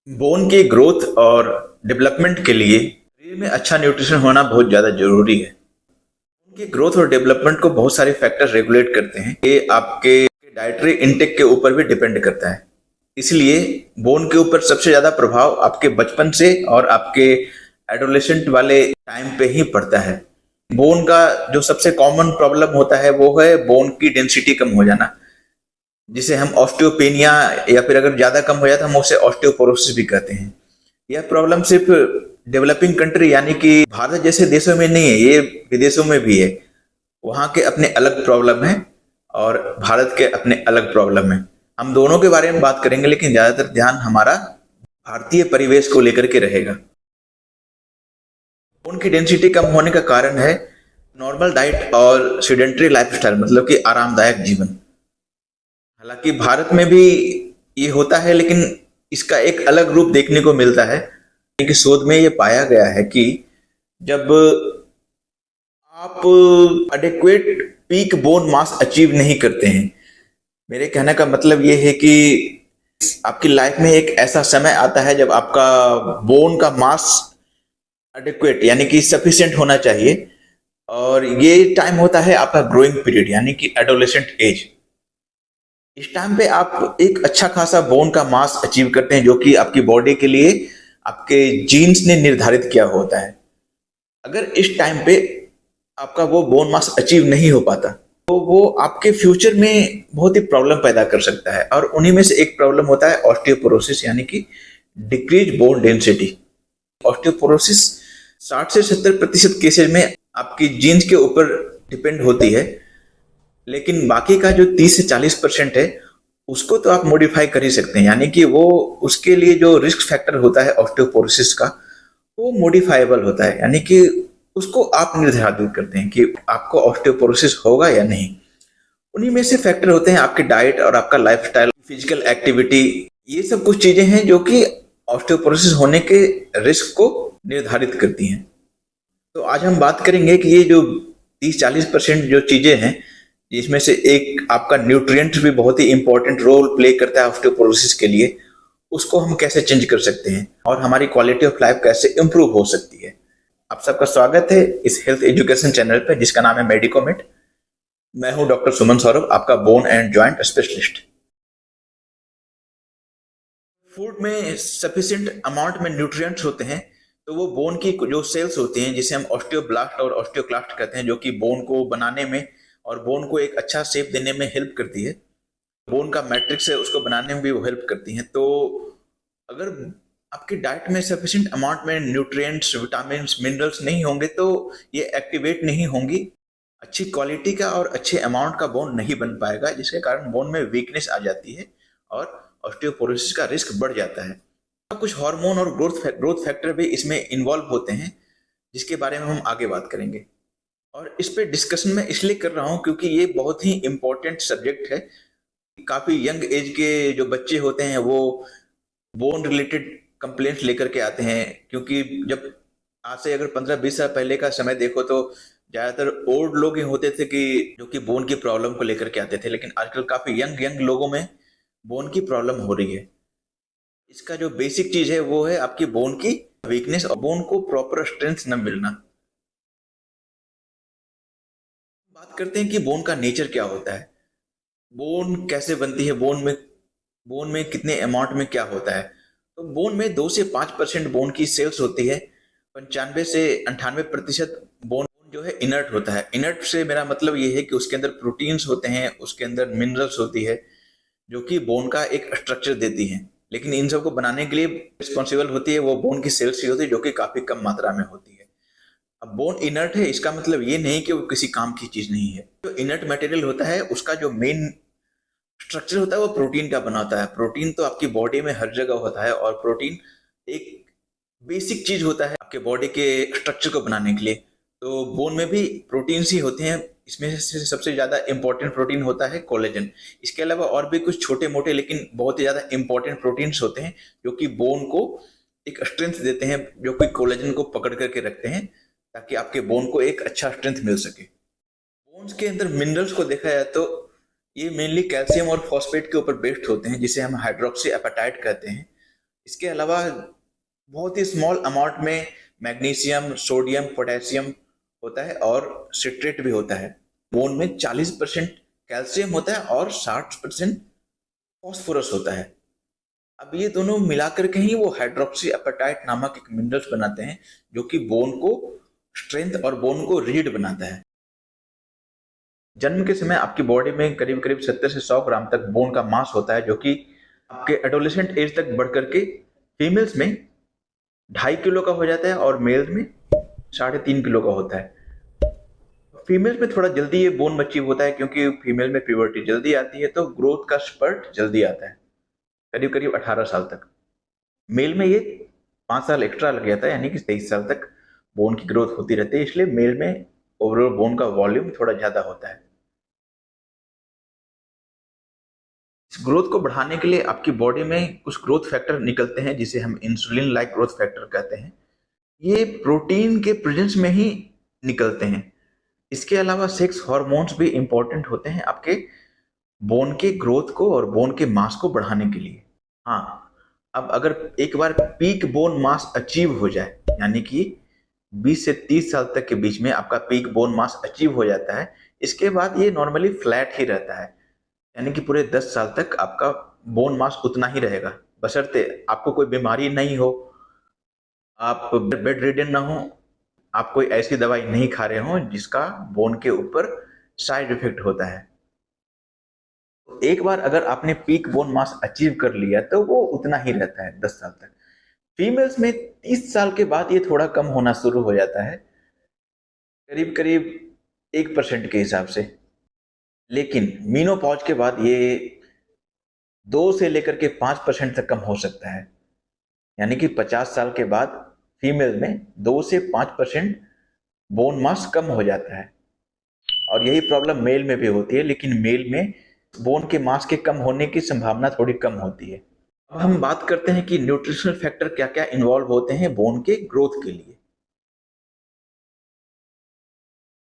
Bone की growth और development के लिए शरीर में अच्छा न्यूट्रिशन होना बहुत ज़्यादा जरूरी है। बोन की ग्रोथ और डेवलपमेंट को बहुत सारे फैक्टर रेगुलेट करते हैं। ये आपके डाइटरी इंटेक के ऊपर भी डिपेंड करता है। इसलिए बोन के ऊपर सबसे ज़्यादा प्रभाव आपके बचपन से और आपके एडोलेसेंट वाले टाइम पे ही पड़ता है। बोन का जो सबसे कॉमन प्रॉब्लम होता है वो है बोन की डेंसिटी कम हो जाना, जिसे हम ऑस्टियोपेनिया या फिर अगर ज्यादा कम हो जाए तो हम उसे ऑस्टियोपोरोसिस भी कहते हैं। यह प्रॉब्लम सिर्फ डेवलपिंग कंट्री यानी कि भारत जैसे देशों में नहीं है, ये विदेशों में भी है। वहाँ के अपने अलग प्रॉब्लम है और भारत के अपने अलग प्रॉब्लम है। हम दोनों के बारे में बात करेंगे, लेकिन ज्यादातर ध्यान हमारा भारतीय परिवेश को लेकर के रहेगा। खून की डेंसिटी कम होने का कारण है नॉर्मल डाइट और सीडेंट्री लाइफस्टाइल, मतलब कि आरामदायक जीवन। हालांकि भारत में भी ये होता है, लेकिन इसका एक अलग रूप देखने को मिलता है। कि शोध में ये पाया गया है कि जब आप अडेक्वेट पीक बोन मास अचीव नहीं करते हैं, मेरे कहने का मतलब ये है कि आपकी लाइफ में एक ऐसा समय आता है जब आपका बोन का मास अडेक्वेट यानी कि सफिशिएंट होना चाहिए, और ये टाइम होता है आपका ग्रोइंग पीरियड यानी कि एडोलेसेंट एज। इस टाइम पे आप एक अच्छा खासा बोन का मास अचीव करते हैं, जो कि आपकी बॉडी के लिए आपके जीन्स ने निर्धारित किया होता है। अगर इस टाइम पे आपका वो बोन मास अचीव नहीं हो पाता तो वो आपके फ्यूचर में बहुत ही प्रॉब्लम पैदा कर सकता है, और उन्हीं में से एक प्रॉब्लम होता है ऑस्टियोपोरोसिस यानी कि डिक्रीज बोन डेंसिटी। ऑस्टियोपोरोसिस 60 से 70% केसेज में आपकी जीन्स के ऊपर डिपेंड होती है, लेकिन बाकी का जो 30 से 40% है उसको तो आप मॉडिफाई कर ही सकते हैं। यानी कि वो उसके लिए जो रिस्क फैक्टर होता है ऑस्टियोपोरोसिस का, वो मॉडिफाइबल होता है। यानी कि उसको आप निर्धारित करते हैं कि आपको ऑस्टियोपोरोसिस होगा या नहीं। उन्हीं में से फैक्टर होते हैं आपके डाइट और आपका लाइफस्टाइल, फिजिकल एक्टिविटी। ये सब कुछ चीजें हैं जो कि ऑस्टियोपोरोसिस होने के रिस्क को निर्धारित करती हैं। तो आज हम बात करेंगे कि ये जो 30-40% जो चीजें हैं, जिसमें से एक आपका न्यूट्रिएंट भी बहुत ही इंपॉर्टेंट रोल प्ले करता है ऑस्टियोपोरोसिस के लिए, उसको हम कैसे चेंज कर सकते हैं और हमारी क्वालिटी ऑफ लाइफ कैसे इंप्रूव हो सकती है। आप सबका स्वागत है इस हेल्थ एजुकेशन चैनल पर, जिसका नाम है मेडिकोमेट। मैं हूं डॉक्टर सुमन सौरभ, आपका bone and joint specialist. Food में सफिशिएंट अमाउंट में न्यूट्रिएंट्स होते हैं तो वो बोन की जो सेल्स होती हैं, जिसे हम ऑस्टियोब्लास्ट और ऑस्टियोक्लास्ट कहते हैं, जो कि बोन को बनाने में और बोन को एक अच्छा शेप देने में हेल्प करती है। बोन का मैट्रिक्स है उसको बनाने में भी वो हेल्प करती हैं। तो अगर आपकी डाइट में सफिशिएंट अमाउंट में न्यूट्रिएंट्स, विटामिन, मिनरल्स नहीं होंगे तो ये एक्टिवेट नहीं होंगी, अच्छी क्वालिटी का और अच्छे अमाउंट का बोन नहीं बन पाएगा, जिसके कारण बोन में वीकनेस आ जाती है और ऑस्टियोपोरोसिस का रिस्क बढ़ जाता है। कुछ हार्मोन और ग्रोथ फैक्टर भी इसमें इन्वॉल्व होते हैं, जिसके बारे में हम आगे बात करेंगे। और इस पे डिस्कशन मैं इसलिए कर रहा हूँ क्योंकि ये बहुत ही इम्पोर्टेंट सब्जेक्ट है। काफी यंग एज के जो बच्चे होते हैं वो बोन रिलेटेड कंप्लेंट्स लेकर के आते हैं, क्योंकि जब आज से अगर 15-20 साल पहले का समय देखो तो ज्यादातर ओल्ड लोग ही होते थे कि जो कि बोन की प्रॉब्लम को लेकर के आते थे, लेकिन आजकल काफी यंग यंग लोगों में बोन की प्रॉब्लम हो रही है। इसका जो बेसिक चीज है वो है आपकी बोन की वीकनेस और बोन को प्रॉपर स्ट्रेंथ न मिलना। बात करते हैं कि बोन का नेचर क्या होता है, बोन कैसे बनती है, बोन में कितने अमाउंट में क्या होता है। तो बोन में 2 से 5% बोन की सेल्स होती है। 95 से 98% बोन जो है इनर्ट होता है। इनर्ट से मेरा मतलब ये है कि उसके अंदर प्रोटीन्स होते हैं, उसके अंदर मिनरल्स होती है, जो कि बोन का एक स्ट्रक्चर देती हैं। लेकिन इन सबको बनाने के लिए रिस्पॉन्सिबल होती है वो बोन की सेल्स ही होती है, जो कि काफी कम मात्रा में होती है। अब बोन इनर्ट है, इसका मतलब ये नहीं कि वो किसी काम की चीज नहीं है। जो इनर्ट मटेरियल होता है उसका जो मेन स्ट्रक्चर होता है वो प्रोटीन का बना होता है। प्रोटीन तो आपकी बॉडी में हर जगह होता है, और प्रोटीन एक बेसिक चीज होता है आपके बॉडी के स्ट्रक्चर को बनाने के लिए। तो बोन में भी प्रोटीन्स ही होते हैं। इसमें से सबसे ज्यादा इंपॉर्टेंट प्रोटीन होता है कोलेजन। इसके अलावा और भी कुछ छोटे मोटे लेकिन बहुत ही ज्यादा इंपॉर्टेंट प्रोटीन्स होते हैं, जो कि बोन को एक स्ट्रेंथ देते हैं, जो कि कोलेजन को पकड़ करके रखते हैं, ताकि आपके बोन को एक अच्छा स्ट्रेंथ मिल सके। बोन्स के अंदर मिनरल्स को देखा जाए तो ये मेनली कैल्शियम और फॉस्फेट के ऊपर बेस्ड होते हैं, जिसे हम हाइड्रोक्सी एपेटाइट कहते हैं। इसके अलावा बहुत ही स्मॉल अमाउंट में मैग्नीशियम, सोडियम, पोटेशियम होता है और सिट्रेट भी होता है। बोन में 40% कैल्शियम होता है और 60% फॉस्फोरस होता है। अब ये दोनों मिलाकर के ही वो हाइड्रोक्सी एपेटाइट नामक एक मिनरल्स बनाते हैं, जो कि बोन को स्ट्रेंथ और बोन को रीड बनाता है। जन्म के समय आपकी बॉडी में करीब करीब 70 से 100 ग्राम तक बोन का मास होता है, जो कि आपके एडोलेसेंट एज तक बढ़ करके फीमेल्स में 2.5 किलो का हो जाता है और मेल्स में 3.5 किलो का होता है। फीमेल्स में थोड़ा जल्दी ये बोन मच्योर होता है, क्योंकि फीमेल में प्यूबर्टी जल्दी आती है, तो ग्रोथ का स्पर्ट जल्दी आता है, करीब करीब 18 साल तक। मेल में ये 5 साल एक्स्ट्रा लग जाता है, यानी कि 23 साल तक बोन की ग्रोथ होती रहती है, इसलिए मेल में ओवरऑल बोन का वॉल्यूम थोड़ा ज्यादा होता है। इस ग्रोथ को बढ़ाने के लिए आपकी बॉडी में कुछ ग्रोथ फैक्टर निकलते हैं, जिसे हम इंसुलिन लाइक ग्रोथ फैक्टर कहते हैं। ये प्रोटीन के प्रेजेंस में ही निकलते हैं। इसके अलावा सेक्स हार्मोन्स भी इंपॉर्टेंट होते हैं आपके बोन के ग्रोथ को और बोन के मास को बढ़ाने के लिए। हाँ, अब अगर एक बार पीक बोन मास अचीव हो जाए, यानी कि 20 से 30 साल तक के बीच में आपका पीक बोन मास अचीव हो जाता है, इसके बाद ये नॉर्मली फ्लैट ही रहता है, यानी कि पूरे 10 साल तक आपका बोन मास उतना ही रहेगा, बशर्ते आपको कोई बीमारी नहीं हो, आप बेड रिडन ना हो, आप कोई ऐसी दवाई नहीं खा रहे हो जिसका बोन के ऊपर साइड इफेक्ट होता है। एक बार अगर आपने पीक बोन मास अचीव कर लिया तो वो उतना ही रहता है 10 साल तक। फीमेल्स में 30 साल के बाद ये थोड़ा कम होना शुरू हो जाता है, करीब करीब 1% के हिसाब से। लेकिन मीनोपॉज के बाद ये 2 से लेकर के 5% तक कम हो सकता है, यानी कि 50 साल के बाद फीमेल में 2 से 5% बोन मास कम हो जाता है। और यही प्रॉब्लम मेल में भी होती है, लेकिन मेल में बोन के मास के कम होने की संभावना थोड़ी कम होती है। अब हम बात करते हैं कि न्यूट्रिशनल फैक्टर क्या क्या इन्वॉल्व होते हैं बोन के ग्रोथ के लिए।